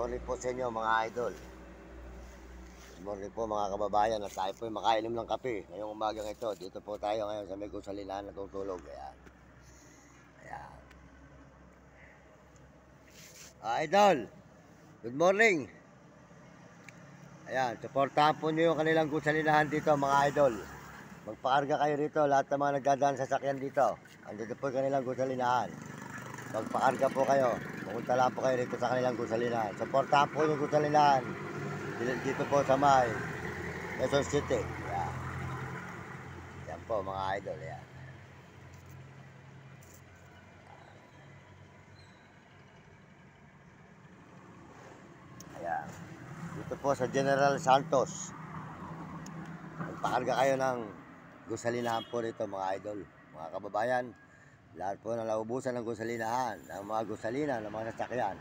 morning po sa inyo mga idol. Good morning po mga kababayan. At tayo po ay makainom ng kape ngayong umagang ito. Dito po tayo ngayon sa may gusalinahan natutulog. Ayan. Ayan. Idol, good morning. Ayan, supportahan po nyo yung kanilang gusalinahan dito mga idol. Magpakarga kayo rito, lahat ng mga nagdadaan sa sakyan dito. Andito po yung kanilang gusalinahan. Magpakarga po kayo. Pumunta lang po kayo rito sa kanilang gusalinahan. Supportahan po yung gusalinahan dito po sa may Quezon City. Ayan. Yan po mga idol. Ayan. Ayan. Dito po sa General Santos. Magpakarga kayo ng gusalinahan po rito mga idol. Mga kababayan, lahat po na naubusan ng gusalinahan, ng mga gusalina, ng mga sasakyan.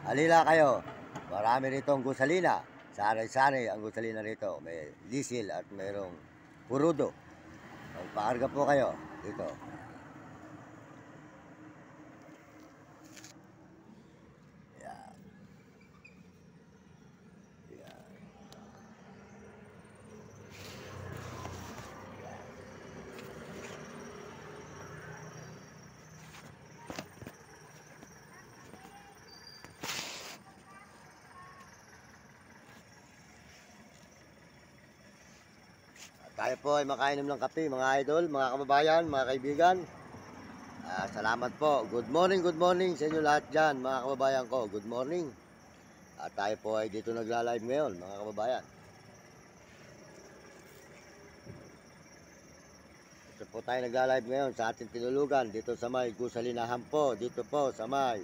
Halila kayo. Marami rito ang gusalina. Sari-sari ang gusalina rito. May diesel at mayroong purudo. Magpakarga po kayo dito. Ayan. Ayan. Tayo po ay makainom ng kape mga idol, mga kababayan, mga kaibigan. Salamat po. Good morning sa inyo lahat dyan mga kababayan ko. Good morning. At tayo po ay dito nagla-live ngayon mga kababayan. Dito po tayo nagla-live ngayon sa ating tinulugan dito sa may gusalinahan po. Dito po sa may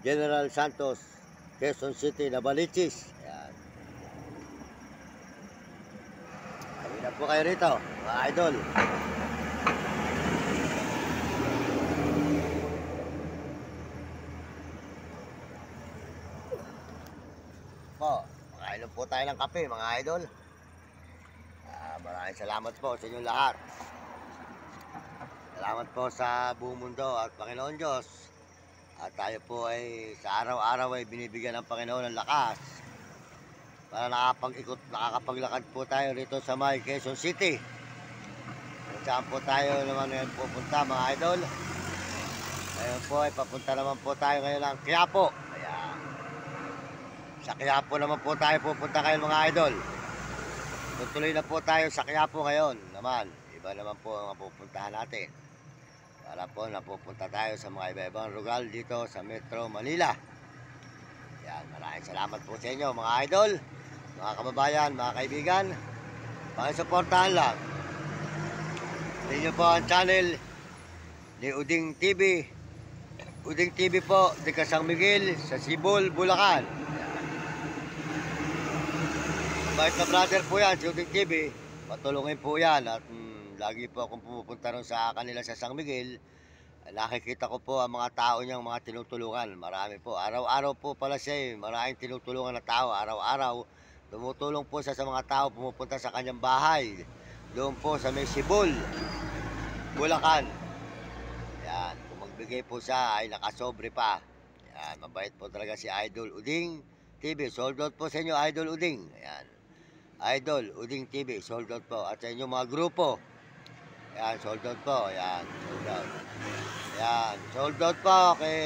General Santos, Quezon City, Navaliches. Ayan. Halina po kayo rito mga idol. Makainom po tayo ng kape mga idol. Maraming salamat po sa inyong lahat. Salamat po sa buong mundo at Panginoon Diyos. At tayo po ay sa araw-araw ay binibigyan ng Panginoon ng lakas para nakakapaglakad po tayo rito sa may Quezon City. Kung saan po tayo naman ngayon pupunta mga idol. Ngayon po ay papunta naman po tayo ngayon ng Quiapo. Sa Quiapo naman po tayo pupunta ngayon mga idol. Tutuloy na po tayo sa Quiapo ngayon naman. Iba naman po ang pupuntahan natin. Para po napupunta tayo sa mga iba-ibang lugar dito sa Metro Manila. Yan, maraming salamat po sa inyo mga idol, mga kababayan, mga kaibigan. Pakisuportahan lang. Hindi nyo po ang channel ni Uding TV. Uding TV po, di San Miguel, sa Sibol, Bulacan. Bait na brother po yan, si Uding TV. Patulungin po yan at lagi po akong pumupunta ron sa kanila sa San Miguel. Nakikita ko po ang mga tao niyang mga tinutulungan. Marami po. Araw-araw po pala siya. Maraming tinutulungan na tao. Araw-araw. Tumutulong po siya sa mga tao pumupunta sa kanyang bahay. Doon po sa may Sibol, Bulacan. Yan. Kung magbigay po siya ay nakasobre pa. Yan. Mabait po talaga si Idol Uding TV. Sold out po sa inyo Idol Uding. Yan. Idol Uding TV. Sold out po. At sa inyong mga grupo. Yan. Sold out po. Yan. Sold out. Yan. Sold out po kay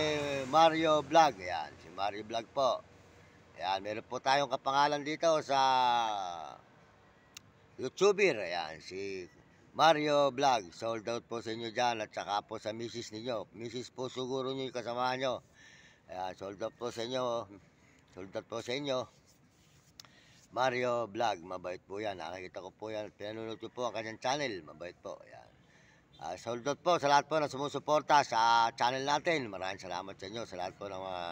Mario Vlog. Yan. Si Mario Vlog po. Yan. Meron po tayong kapangalan dito sa YouTuber. Yan. Si Mario Vlog. Sold out po sa inyo dyan. At saka po sa misis ninyo. Misis po siguro nyo yung kasama nyo. Yan. Sold out po sa inyo. Sold out po sa inyo. Mario Vlog, mabait po yan. Nakikita ko po yan. Pinanonood ko po ang kanyang channel. Mabait po. Yan. Sold out po sa lahat po na sumusuporta sa channel natin. Maraming salamat sa inyo. Sa lahat po ng mga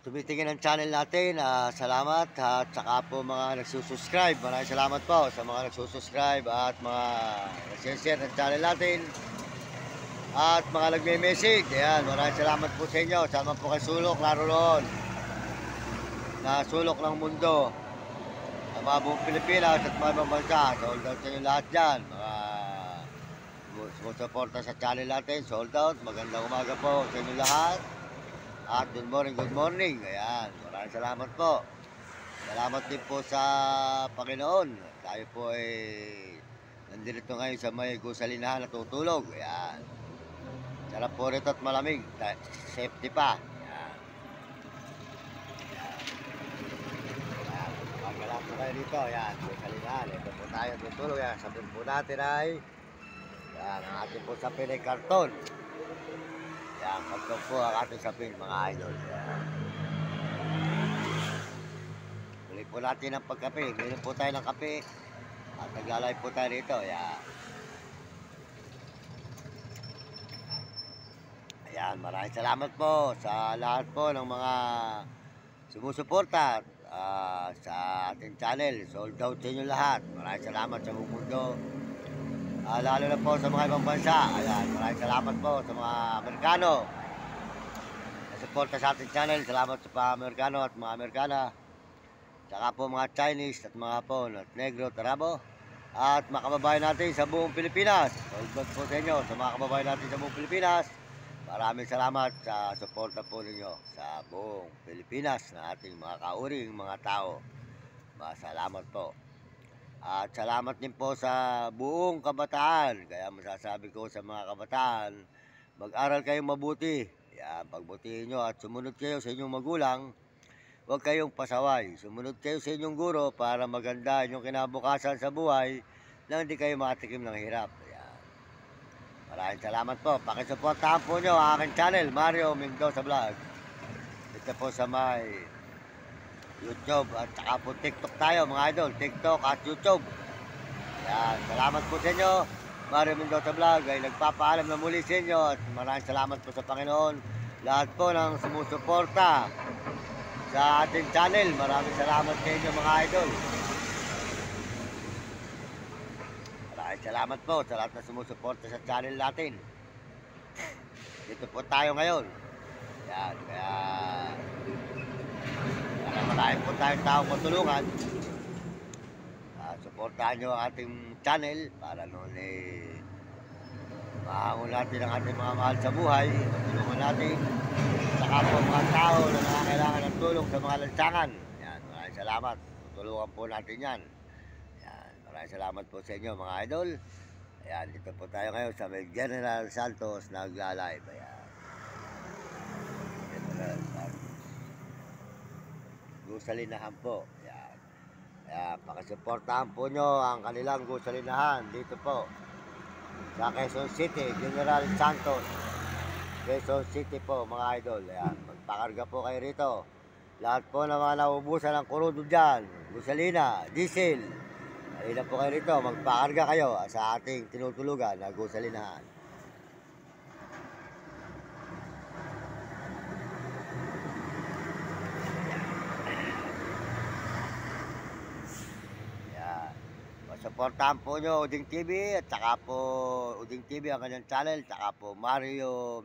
tumitingin ng channel natin. Salamat. At saka po mga nagsusubscribe. Maraming salamat po sa mga nagsusubscribe at mga nag-share ng channel natin. At mga nagme-message. Ayan. Maraming salamat po sa inyo. Sama po kay Sulok. Naroon na sulok ng mundo ang mga buong Pilipinas at mga ibang bansa. Sold out sa inyo lahat dyan. Mga sumusuporta sa channel natin. Sold out. Magandang umaga po sa inyo lahat. At good morning. Ayan, maraming salamat po. Salamat din po sa Panginoon. Tayo po ay nandito ngayon sa may gusalinahan natutulog. Ayan. Sarap po rito at malamig. Safety pa. Ayan. Ayan. Magkalap po kayo dito. Ayan, gusalinahan. Ito po tayo tutulog. Ayan, sabihin po natin ay ayan, ang ating po sapin ay karton. Ayan, karton po ang ating sapin mga idol. Ayan. Muli po natin ang pagkape. Meron po tayo ng kape. At naglalay po tayo rito. Ayan. Ayan, maraming salamat po sa lahat po ng mga sumusuporta sa ating channel. Sold out sa inyo lahat. Maraming salamat sa buong mundo. Lalo na po sa mga ibang bansa. Ayan, maraming salamat po sa mga Amerikano na suporta sa ating channel. Salamat sa mga Amerikano at mga Amerikana. Saka po mga Chinese at mga po Negro, Tarabo. At mga kababayan natin sa buong Pilipinas. Sold out po sa inyo sa mga kababayan natin sa buong Pilipinas. Maraming salamat sa suporta po ninyo sa buong Pilipinas na ating mga kauring mga tao. Salamat po. At salamat din po sa buong kabataan. Kaya masasabi ko sa mga kabataan, mag-aral kayong mabuti. Yan, pagbutihin nyo at sumunod kayo sa inyong magulang. Huwag kayong pasaway. Sumunod kayo sa inyong guro para maganda inyong kinabukasan sa buhay na hindi kayo matikim ng hirap. Maraming salamat po. Pakisuportahan po nyo ang aking channel, Mario Mendoza Vlog. Ito po sa may YouTube at saka po TikTok tayo mga idol. TikTok at YouTube. Yan. Salamat po sa inyo. Mario Mendoza Vlog ay nagpapaalam na muli sa inyo. At maraming salamat po sa Panginoon. Lahat po ng sumusuporta sa ating channel. Maraming salamat sa inyo mga idol. Salamat po sa lahat na sumusuporta sa channel natin. Dito po tayo ngayon. Yan, kaya marami po tayong taong matulungan. Suportahan nyo ang ating channel para noon mahangon natin ang ating mga mahal sa buhay. Matulungan natin. Saka po mga tao na nakakailangan ng tulong sa mga lansangan. Yan, maraming salamat. Tutulungan po natin yan. Maraming salamat po sa inyo mga idol. Ayan, dito po tayo ngayon sa may General Santos nagla-live. Ayan. General Santos. Gusalinahan po. Ayan. Ayan, pakisuportahan po nyo ang kanilang gusalinahan dito po sa Quezon City, General Santos. Quezon City po mga idol. Ayan, magpakarga po kayo rito. Lahat po naman naubusan ng kurudo dyan. Gusalina, diesel. Halina po kayo rito, magpakarga kayo sa ating tinutulugan na gusalinahan. Yan. Suportahan po nyo Uding TV at saka po Uding TV ang kanyang channel, saka po Mario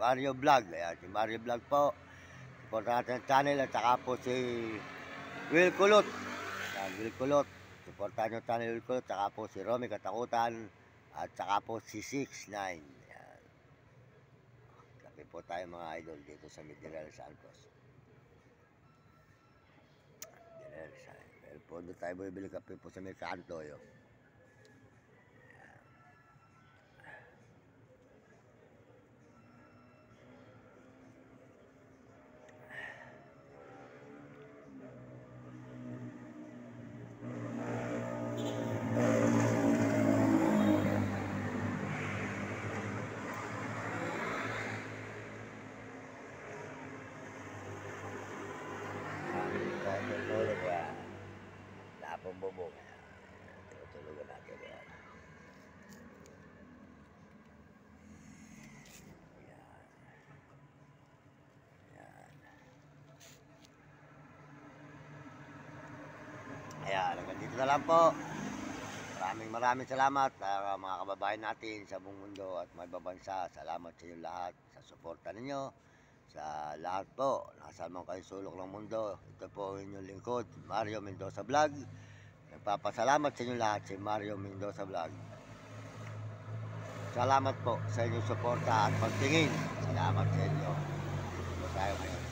Vlog. Ayan, si Mario Vlog po. Suportahan natin ang channel at saka po si Will Kulot. Yan, Will Kulot. Suportahan nyo channel ko, tsaka po si Romy Katakutan, at tsaka po si 6ix9ine. Yan. Kape po tayo mga idol dito sa General Santos. General Santos. Pero po doon tayo bibili kape po sa may kanto yun. Tulog yan. Lapong bubong. Tutulugan natin yan. Yan. Ayan, hanggang dito na lang po. Maraming salamat sa mga kababayan natin sa buong mundo at mga ibang bansa. Salamat sa inyo lahat sa suporta ninyo. Sa lahat po, nakasama kayo sulok ng mundo. Ito po ang inyong lingkod, Mario Mendoza Vlog. Nagpapasalamat sa inyo lahat, si Mario Mendoza Vlog. Salamat po sa inyong suporta at pagtingin. Salamat sa inyo. tayo ngayon.